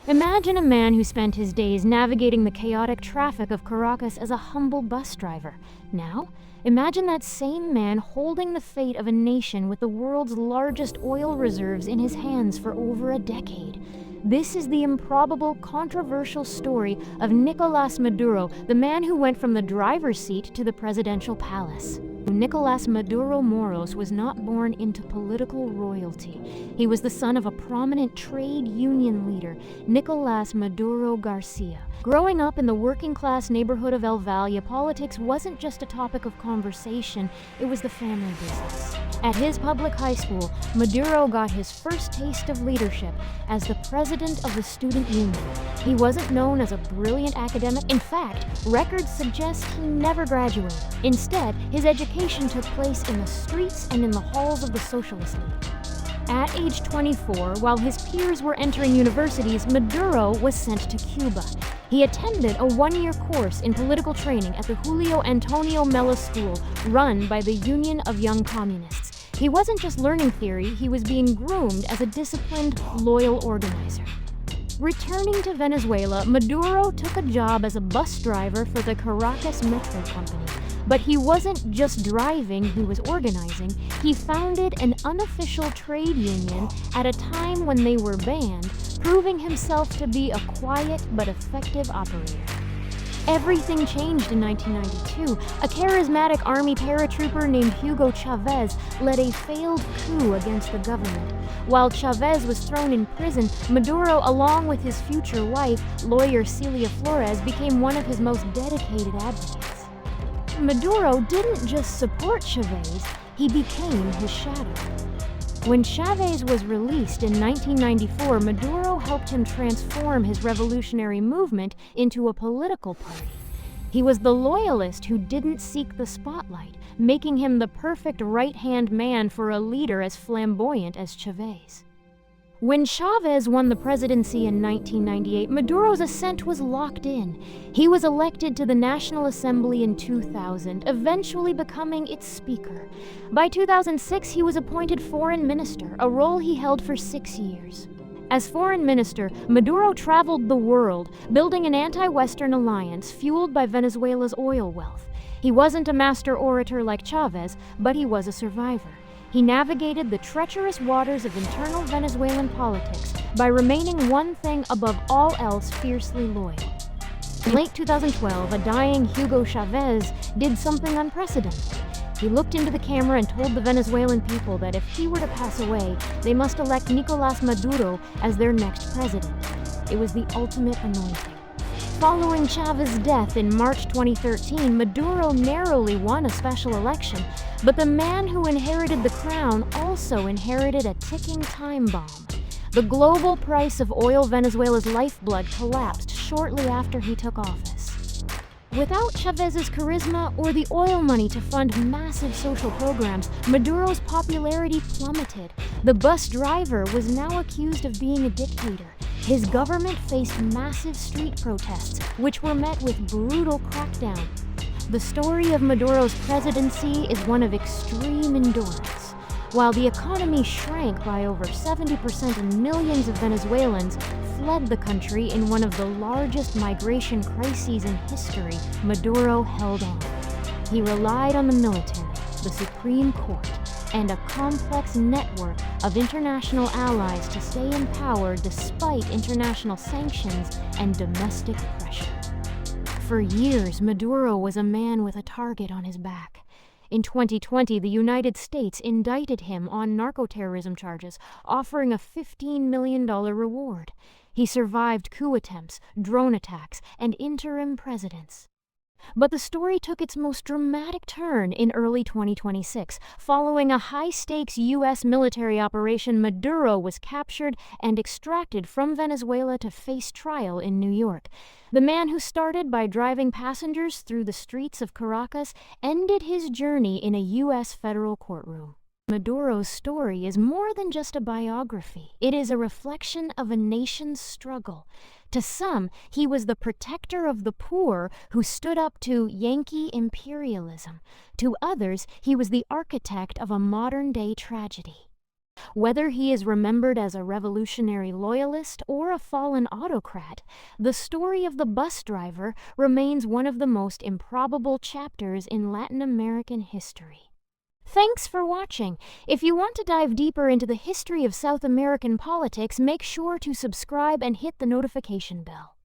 Imagine a man who spent his days navigating the chaotic traffic of Caracas as a humble bus driver. Now, imagine that same man holding the fate of a nation with the world's largest oil reserves in his hands for over a decade. This is the improbable, controversial story of Nicolás Maduro, the man who went from the driver's seat to the presidential palace. Nicolás Maduro Moros was not born into political royalty. He was the son of a prominent trade union leader, Nicolás Maduro Garcia. Growing up in the working-class neighborhood of El Valle, politics wasn't just a topic of conversation, it was the family business. At his public high school, Maduro got his first taste of leadership as the president of the student union. He wasn't known as a brilliant academic. In fact, records suggest he never graduated. Instead, his education took place in the streets and in the halls of the Socialist League. At age 24, while his peers were entering universities, Maduro was sent to Cuba. He attended a one-year course in political training at the Julio Antonio Mella School, run by the Union of Young Communists. He wasn't just learning theory, he was being groomed as a disciplined, loyal organizer. Returning to Venezuela, Maduro took a job as a bus driver for the Caracas Metro Company. But he wasn't just driving, he was organizing. He founded an unofficial trade union at a time when they were banned, proving himself to be a quiet but effective operator. Everything changed in 1992. A charismatic army paratrooper named Hugo Chávez led a failed coup against the government. While Chávez was thrown in prison, Maduro, along with his future wife, lawyer Celia Flores, became one of his most dedicated advocates. Maduro didn't just support Chávez, he became his shadow. When Chávez was released in 1994, Maduro helped him transform his revolutionary movement into a political party. He was the loyalist who didn't seek the spotlight, making him the perfect right-hand man for a leader as flamboyant as Chávez. When Chávez won the presidency in 1998, Maduro's ascent was locked in. He was elected to the National Assembly in 2000, eventually becoming its speaker. By 2006, he was appointed foreign minister, a role he held for 6 years. As foreign minister, Maduro traveled the world, building an anti-Western alliance fueled by Venezuela's oil wealth. He wasn't a master orator like Chávez, but he was a survivor. He navigated the treacherous waters of internal Venezuelan politics by remaining one thing above all else, fiercely loyal. In late 2012, a dying Hugo Chávez did something unprecedented. He looked into the camera and told the Venezuelan people that if he were to pass away, they must elect Nicolás Maduro as their next president. It was the ultimate anointing. Following Chávez's death in March 2013, Maduro narrowly won a special election, but the man who inherited the crown also inherited a ticking time bomb. The global price of oil, Venezuela's lifeblood, collapsed shortly after he took office. Without Chávez's charisma or the oil money to fund massive social programs, Maduro's popularity plummeted. The bus driver was now accused of being a dictator. His government faced massive street protests, which were met with brutal crackdown. The story of Maduro's presidency is one of extreme endurance. While the economy shrank by over 70% and millions of Venezuelans fled the country in one of the largest migration crises in history, Maduro held on. He relied on the military, the Supreme Court, and a complex network of international allies to stay in power despite international sanctions and domestic pressure. For years, Maduro was a man with a target on his back. In 2020, the United States indicted him on narcoterrorism charges, offering a $15 million reward. He survived coup attempts, drone attacks, and interim presidents. But the story took its most dramatic turn in early 2026. Following a high-stakes U.S. military operation, Maduro was captured and extracted from Venezuela to face trial in New York. The man who started by driving passengers through the streets of Caracas ended his journey in a U.S. federal courtroom. Maduro's story is more than just a biography. It is a reflection of a nation's struggle. To some, he was the protector of the poor who stood up to Yankee imperialism. To others, he was the architect of a modern-day tragedy. Whether he is remembered as a revolutionary loyalist or a fallen autocrat, the story of the bus driver remains one of the most improbable chapters in Latin American history. Thanks for watching. If you want to dive deeper into the history of South American politics, make sure to subscribe and hit the notification bell.